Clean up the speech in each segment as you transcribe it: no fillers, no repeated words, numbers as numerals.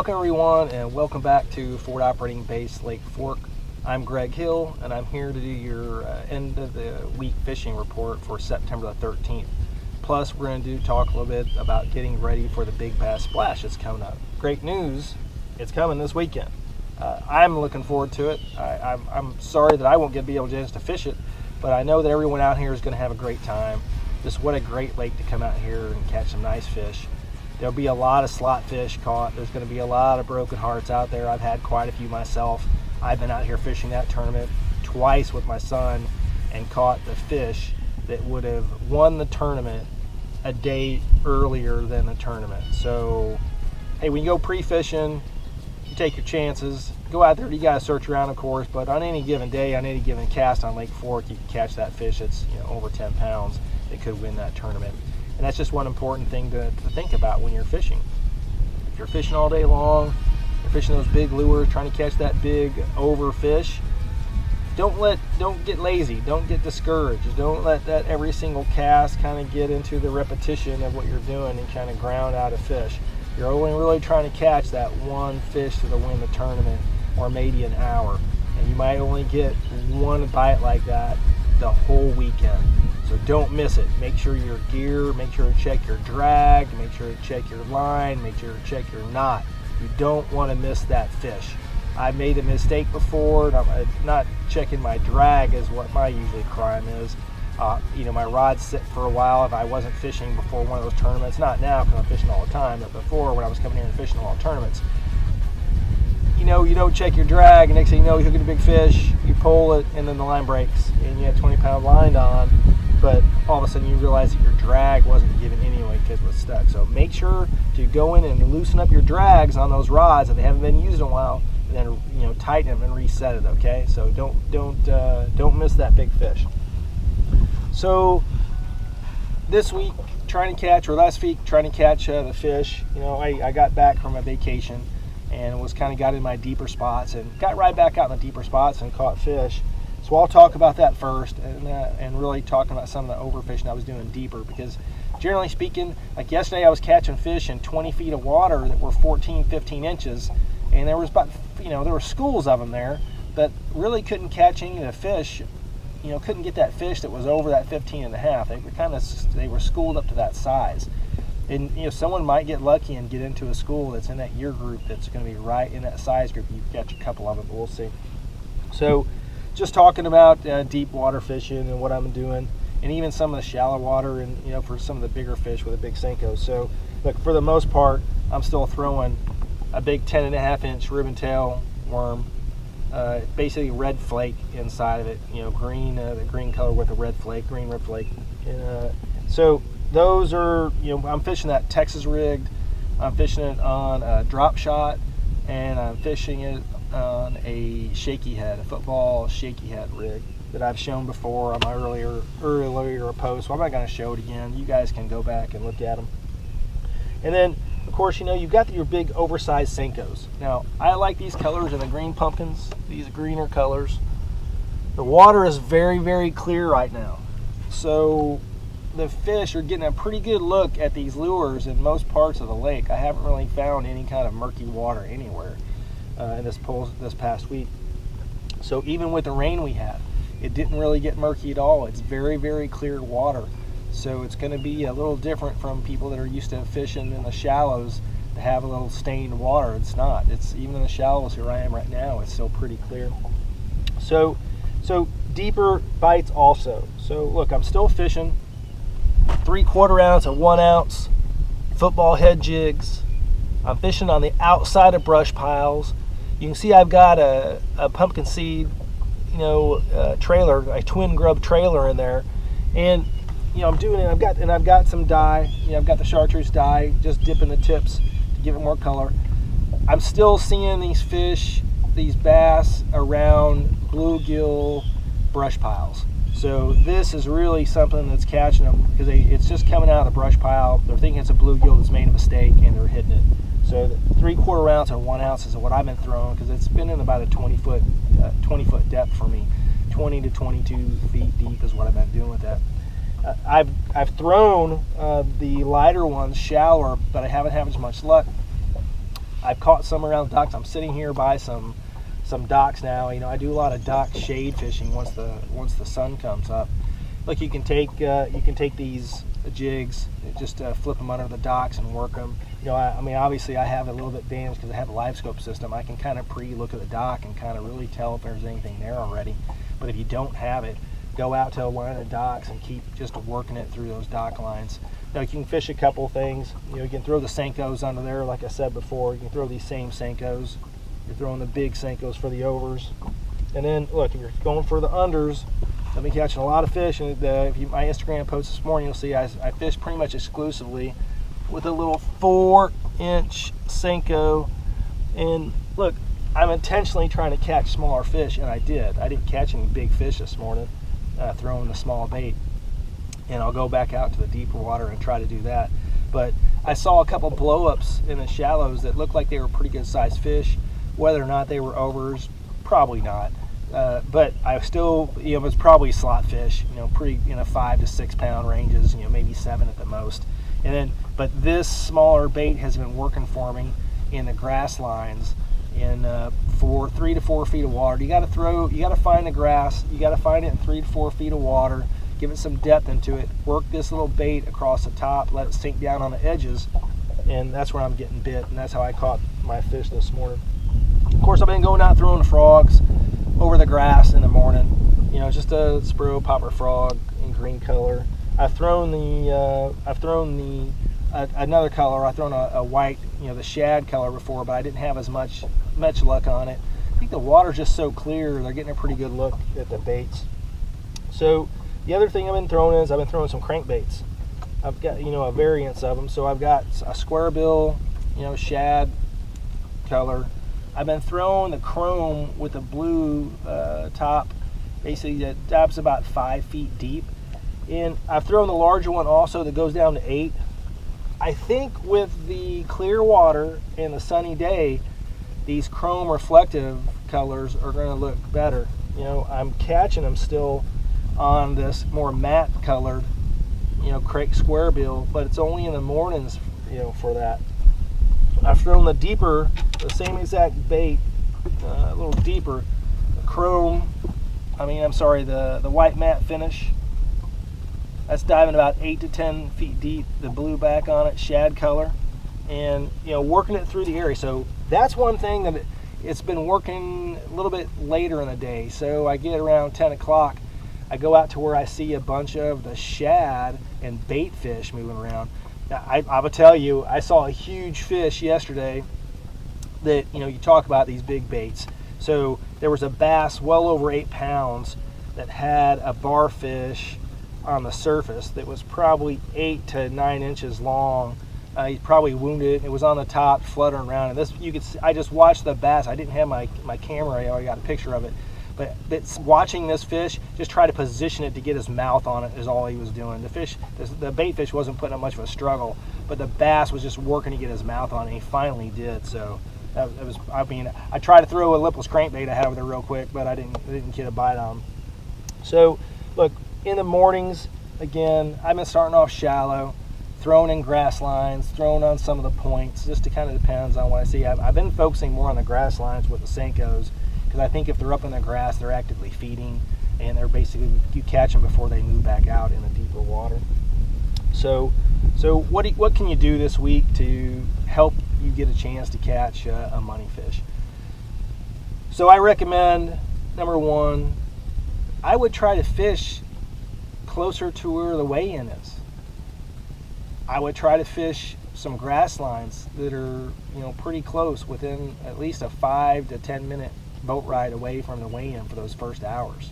Welcome everyone, and welcome back to Forward Operating Base Lake Fork. I'm Greg Hill, and I'm here to do your end of the week fishing report for September the 13th. Plus, we're going to talk a little bit about getting ready for the big bass splash that's coming up. Great news, it's coming this weekend. I'm looking forward to it. I'm sorry that I won't be able to fish it, but I know that everyone out here is going to have a great time. Just what a great lake to come out here and catch some nice fish. There'll be a lot of slot fish caught. There's going to be a lot of broken hearts out there. I've had quite a few myself. I've been out here fishing that tournament twice with my son and caught the fish that would have won the tournament a day earlier than the tournament. So, hey, when you go pre-fishing, you take your chances. Go out there. You got to search around, of course, but on any given day, on any given cast on Lake Fork, you can catch that fish that's over 10 pounds that could win that tournament. And that's just one important thing to think about when you're fishing. If you're fishing all day long, you're fishing those big lures, trying to catch that big over fish, don't get lazy, don't get discouraged. Don't let that every single cast kind of get into the repetition of what you're doing and kind of ground out a fish. You're only really trying to catch that one fish to win the tournament, or maybe an hour. And you might only get one bite like that the whole weekend. So don't miss it. Make sure your gear, make sure to check your drag, make sure to check your line, make sure to check your knot. You don't want to miss that fish. I made a mistake before. Not checking my drag is what my usually crime is. My rod's sit for a while if I wasn't fishing before one of those tournaments. Not now because I'm fishing all the time, but before when I was coming here and fishing all the tournaments. You don't check your drag, and next thing you know, you're hooking a big fish, you pull it, and then the line breaks, and you have 20-pound line on, but all of a sudden you realize that your drag wasn't given anyway because it was stuck. So make sure to go in and loosen up your drags on those rods if they haven't been used in a while, and then tighten them and reset it. Okay, so don't miss that big fish. So this week last week trying to catch the fish. I got back from a vacation and got in my deeper spots and got right back out in the deeper spots and caught fish. So I'll talk about that first and really talking about some of the overfishing I was doing deeper, because generally speaking, like yesterday I was catching fish in 20 feet of water that were 14, 15 inches, and there was there were schools of them there, but really couldn't catch any of the fish. Couldn't get that fish that was over that 15 and a half. They were schooled up to that size. And someone might get lucky and get into a school that's in that year group that's going to be right in that size group. You catch a couple of them, but we'll see. So just talking about deep water fishing and what I'm doing, and even some of the shallow water, and for some of the bigger fish with a big Senko. So look, for the most part, I'm still throwing a big 10.5-inch ribbon tail worm, basically red flake inside of it, green, the green color with a red flake, green red flake. And so those are, I'm fishing that Texas rigged. I'm fishing it on a drop shot, and I'm fishing it on a shaky head, a football shaky head rig that I've shown before on my earlier post. So I'm not going to show it again. You guys can go back and look at them. And then, of course, you've got your big oversized Senkos. Now, I like these colors and the green pumpkins, these greener colors. The water is very, very clear right now. So the fish are getting a pretty good look at these lures in most parts of the lake. I haven't really found any kind of murky water anywhere in this past week. So even with the rain we had, it didn't really get murky at all. It's very, very clear water. So it's going to be a little different from people that are used to fishing in the shallows to have a little stained water. It's not. It's even in the shallows where I am right now, it's still pretty clear. So deeper bites also. So look, I'm still fishing 3/4 ounce and 1 ounce football head jigs. I'm fishing on the outside of brush piles. You can see I've got a pumpkin seed, trailer, a twin grub trailer in there, and I'm doing it. I've got some dye. I've got the chartreuse dye, just dipping the tips to give it more color. I'm still seeing these fish, these bass around bluegill brush piles. So this is really something that's catching them, because it's just coming out of the brush pile. They're thinking it's a bluegill that's made a mistake, and they're hitting it. So the 3/4 ounce and 1 ounce is what I've been throwing, because it's been in about a 20 foot depth for me. 20 to 22 feet deep is what I've been doing with that. I've thrown the lighter ones shallower, but I haven't had as much luck. I've caught some around docks. I'm sitting here by some docks now. I do a lot of dock shade fishing once the sun comes up. Look, you can take these jigs, just flip them under the docks and work them. I mean, obviously I have it a little bit damaged because I have a live scope system. I can kind of pre-look at the dock and kind of really tell if there's anything there already. But if you don't have it, go out to a line of docks and keep just working it through those dock lines. Now, you can fish a couple things. You can throw the Senkos under there, like I said before. You can throw these same Senkos. You're throwing the big Senkos for the overs. And then, look, if you're going for the unders, I've been catching a lot of fish. And my Instagram post this morning, you'll see I fished pretty much exclusively with a little 4-inch Senko. And look, I'm intentionally trying to catch smaller fish, and I did. I didn't catch any big fish this morning throwing the small bait. And I'll go back out to the deeper water and try to do that. But I saw a couple blow-ups in the shallows that looked like they were pretty good sized fish. Whether or not they were overs, probably not. But I still, it was probably slot fish, pretty in a 5 to 6 pound ranges, maybe 7 at the most. But this smaller bait has been working for me in the grass lines in 3 to 4 feet of water. You got to find the grass. You got to find it in 3 to 4 feet of water. Give it some depth into it. Work this little bait across the top. Let it sink down on the edges, and that's where I'm getting bit. And that's how I caught my fish this morning. Of course, I've been going out throwing frogs over the grass in the morning. Just a Spiro popper frog in green color. I've thrown another color. I've thrown a white, the shad color before, but I didn't have as much luck on it. I think the water's just so clear, they're getting a pretty good look at the baits. So the other thing I've been throwing is I've been throwing some crankbaits. I've got, a variance of them. So I've got a square bill, shad color. I've been throwing the chrome with the blue top. Basically, that dab's about 5 feet deep. And I've thrown the larger one also that goes down to 8. I think with the clear water and the sunny day, these chrome reflective colors are going to look better. I'm catching them still on this more matte colored, crake square bill, but it's only in the mornings, for that. I've thrown the same exact bait, a little deeper, the white matte finish. That's diving about 8 to 10 feet deep, the blue back on it, shad color, and working it through the area. So that's one thing that it's been working a little bit later in the day. So I get around 10 o'clock, I go out to where I see a bunch of the shad and bait fish moving around. Now, I will tell you, I saw a huge fish yesterday that, you talk about these big baits. So there was a bass well over 8 pounds that had a bar fish on the surface that was probably 8 to 9 inches long. He probably wounded. It was on the top, fluttering around. And this, you could see, I just watched the bass. I didn't have my camera. I already got a picture of it. But watching this fish, just try to position it to get his mouth on it is all he was doing. The bait fish wasn't putting up much of a struggle, but the bass was just working to get his mouth on it, and he finally did. So I tried to throw a lipless crankbait I had over there real quick, but I didn't get a bite on him. So look, in the mornings, again, I've been starting off shallow, throwing in grass lines, throwing on some of the points. Just it kind of depends on what I see. I've been focusing more on the grass lines with the Senkos, because I think if they're up in the grass, they're actively feeding, and they're basically, you catch them before they move back out in the deeper water. So what can you do this week to help you get a chance to catch a money fish? So I recommend, number one, I would try to fish closer to where the weigh-in is. I would try to fish some grass lines that are, pretty close, within at least a 5 to 10 minute boat ride away from the weigh-in for those first hours.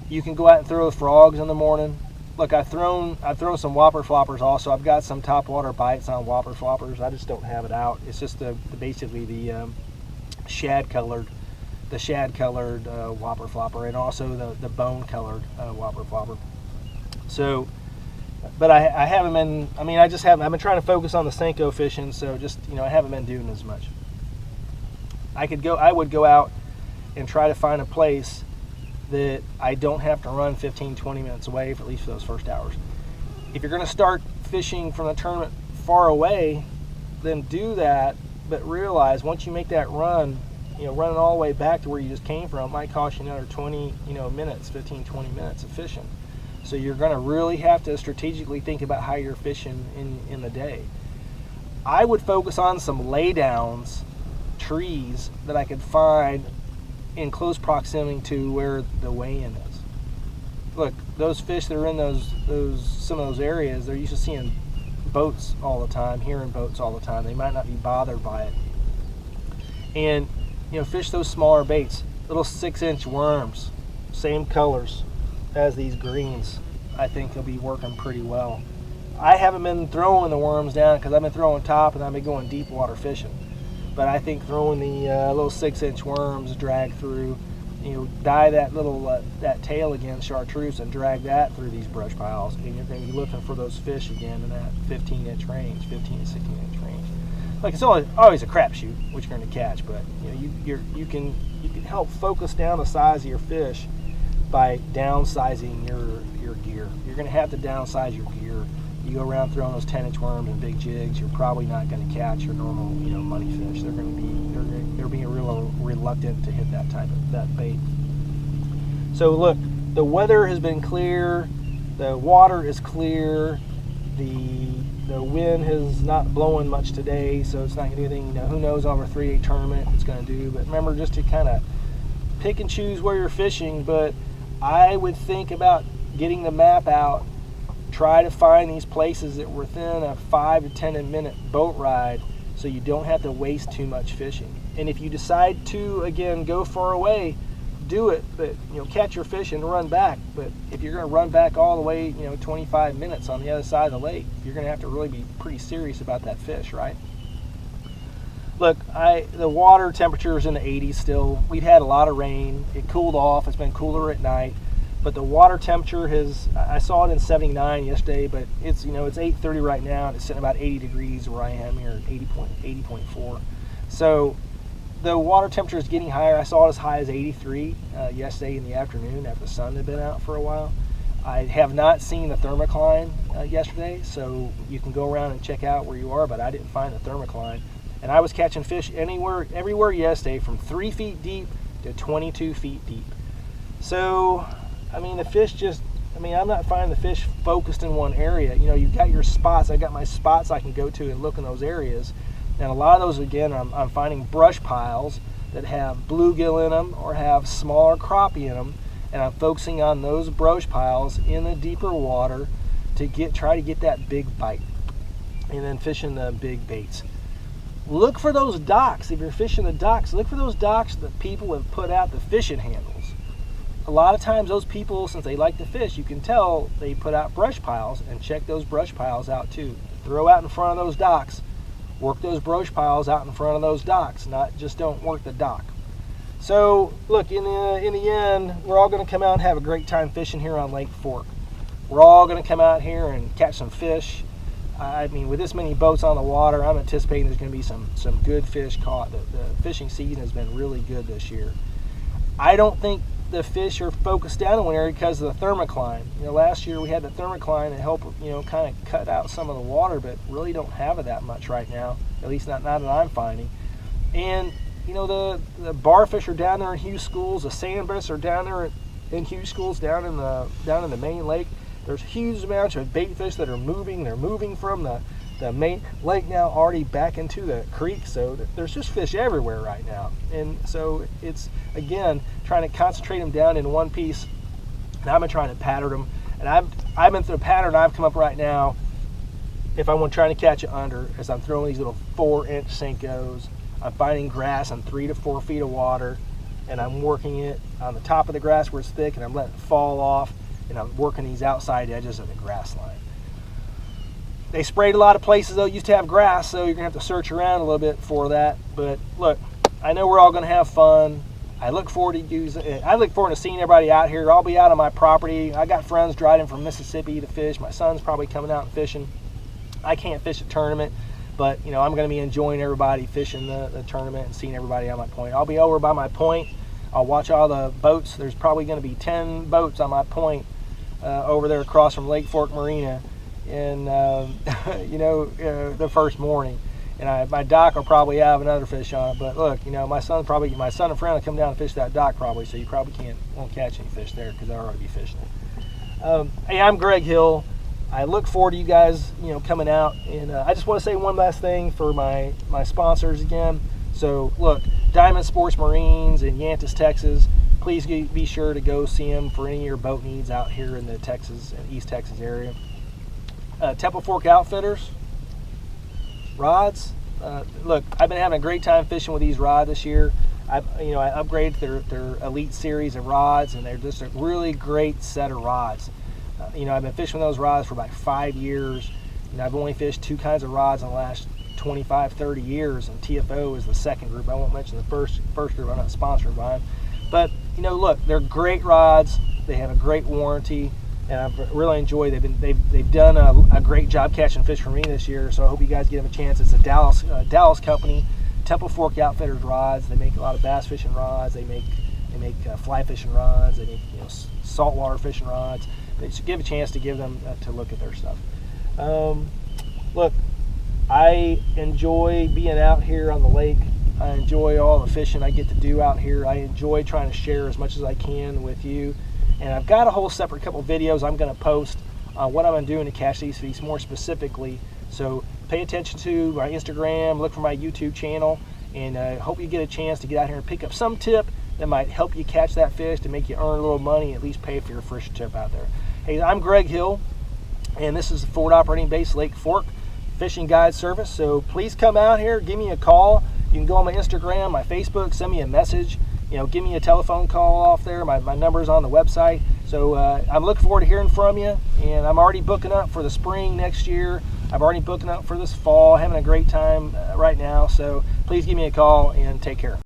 You can go out and throw the frogs in the morning. Look, I've thrown some whopper floppers also. I've got some topwater bites on whopper floppers. I just don't have it out. It's just basically the shad colored whopper flopper, and also the bone colored whopper flopper. So, but I haven't been. I've been trying to focus on the Senko fishing. So I haven't been doing as much. I would go out and try to find a place that I don't have to run 15-20 minutes away for at least for those first hours. If you're going to start fishing from the tournament far away, then do that but realize once you make that run, running all the way back to where you just came from, it might cost you another 20 minutes, 15, 20 minutes of fishing. So you're going to really have to strategically think about how you're fishing in the day. I would focus on some laydowns, trees that I could find in close proximity to where the weigh-in is. Look, those fish that are in some of those areas, they're used to seeing boats all the time, hearing boats all the time. They might not be bothered by it. And fish those smaller baits, little 6-inch worms, same colors as these greens. I think they'll be working pretty well. I haven't been throwing the worms down because I've been throwing top and I've been going deep water fishing. But I think throwing the little 6-inch worms, drag through, dye that little that tail again, chartreuse, and drag that through these brush piles, and you're going to be looking for those fish again in that 15-inch range, 15 to 16-inch range. Like, it's always a crapshoot what you're going to catch, but you can help focus down the size of your fish by downsizing your gear. You're going to have to downsize your gear. You go around throwing those 10-inch worms and big jigs, you're probably not going to catch your normal money fish. They're being real reluctant to hit that bait. So look, the weather has been clear, the water is clear, the wind is not blowing much today, so it's not going to do anything. Who knows over a 3-day tournament it's going to do. But remember, just to kind of pick and choose where you're fishing. But I would think about getting the map out. Try to find these places that were within a 5 to 10 minute boat ride, so you don't have to waste too much fishing. And if you decide to, again, go far away, do it, but catch your fish and run back. But if you're going to run back all the way 25 minutes on the other side of the lake, you're going to have to really be pretty serious about that fish, right? Look, the water temperature is in the 80s still. We've had a lot of rain. It cooled off. It's been cooler at night. But the water temperature I saw it in 79 yesterday, but it's 8:30 right now, and it's sitting about 80 degrees where I am here, 80.4. So the water temperature is getting higher. I saw it as high as 83 yesterday in the afternoon after the sun had been out for a while. I have not seen the thermocline yesterday, so you can go around and check out where you are, but I didn't find the thermocline. And I was catching fish everywhere yesterday from 3 feet deep to 22 feet deep. So the fish I'm not finding the fish focused in one area. You've got your spots. I got my spots I can go to and look in those areas. And a lot of those, again, I'm finding brush piles that have bluegill in them or have smaller crappie in them. And I'm focusing on those brush piles in the deeper water to try to get that big bite. And then fishing the big baits. Look for those docks. If you're fishing the docks, look for those docks that people have put out the fishing handles. A lot of times those people, since they like to fish, you can tell they put out brush piles, and check those brush piles out too. Throw out in front of those docks. Work those brush piles out in front of those docks, not just don't work the dock. So look, in the end, we're all going to come out and have a great time fishing here on Lake Fork. We're all going to come out here and catch some fish. With this many boats on the water, I'm anticipating there's going to be some good fish caught. The fishing season has been really good this year. I don't think the fish are focused down in one area because of the thermocline. Last year we had the thermocline to help, kind of cut out some of the water, but really don't have it that much right now. At least not that I'm finding. And the barfish are down there in huge schools. The sandbass are down there in huge schools down in the main lake. There's huge amounts of bait fish that are moving. They're moving from the main lake now already back into the creek, so there's just fish everywhere right now. And so it's, again, trying to concentrate them down in one piece, and I've been trying to pattern them. And I've been through a pattern I've come up right now, if I'm trying to catch it under, as I'm throwing these little 4-inch Senkos. I'm finding grass on 3 to 4 feet of water, and I'm working it on the top of the grass where it's thick, and I'm letting it fall off, and I'm working these outside edges of the grass line. They sprayed a lot of places though used to have grass, so you're gonna have to search around a little bit for that. But look, I know we're all gonna have fun. I look forward to seeing everybody out here. I'll be out on my property. I got friends driving from Mississippi to fish. My son's probably coming out and fishing. I can't fish a tournament, but I'm gonna be enjoying everybody fishing the tournament and seeing everybody on my point. I'll be over by my point. I'll watch all the boats. There's probably gonna be 10 boats on my point over there across from Lake Fork Marina. And the first morning, and my dock will probably have another fish on it. But look, you know, my son and friend will come down and fish that dock probably, so you probably won't catch any fish there because they'll already be fishing it. Hey, I'm Greg Hill. I look forward to you guys, you know, coming out, and I just want to say one last thing for my sponsors again. So look, Diamond Sports Marines in Yantis, Texas. Please be sure to go see them for any of your boat needs out here in the East Texas area. Temple Fork Outfitters, rods. Look, I've been having a great time fishing with these rods this year. I upgraded their Elite series of rods, and they're just a really great set of rods. You know, I've been fishing with those rods for about 5 years, and I've only fished 2 kinds of rods in the last 25, 30 years, and TFO is the second group. I won't mention the first group. I'm not sponsored by them. But, you know, look, they're great rods. They have a great warranty, and I've really enjoyed. They've done a great job catching fish for me this year. So I hope you guys give them a chance. It's a Dallas company, Temple Fork Outfitters rods. They make a lot of bass fishing rods. They make fly fishing rods. They make, you know, saltwater fishing rods. They should give a chance to give them to look at their stuff. Look, I enjoy being out here on the lake. I enjoy all the fishing I get to do out here. I enjoy trying to share as much as I can with you. And I've got a whole separate couple videos I'm going to post on what I'm doing to catch these fish more specifically. So pay attention to my Instagram, look for my YouTube channel, and I hope you get a chance to get out here and pick up some tip that might help you catch that fish to make you earn a little money, at least pay for your fishing trip out there. Hey, I'm Greg Hill, and this is the Forward Operating Base Lake Fork Fishing Guide Service. So please come out here, give me a call. You can go on my Instagram, my Facebook, send me a message. You know, give me a telephone call off there. My number's on the website. So I'm looking forward to hearing from you, and I'm already booking up for the spring next year. I'm already booking up for this fall, having a great time right now. So please give me a call and take care.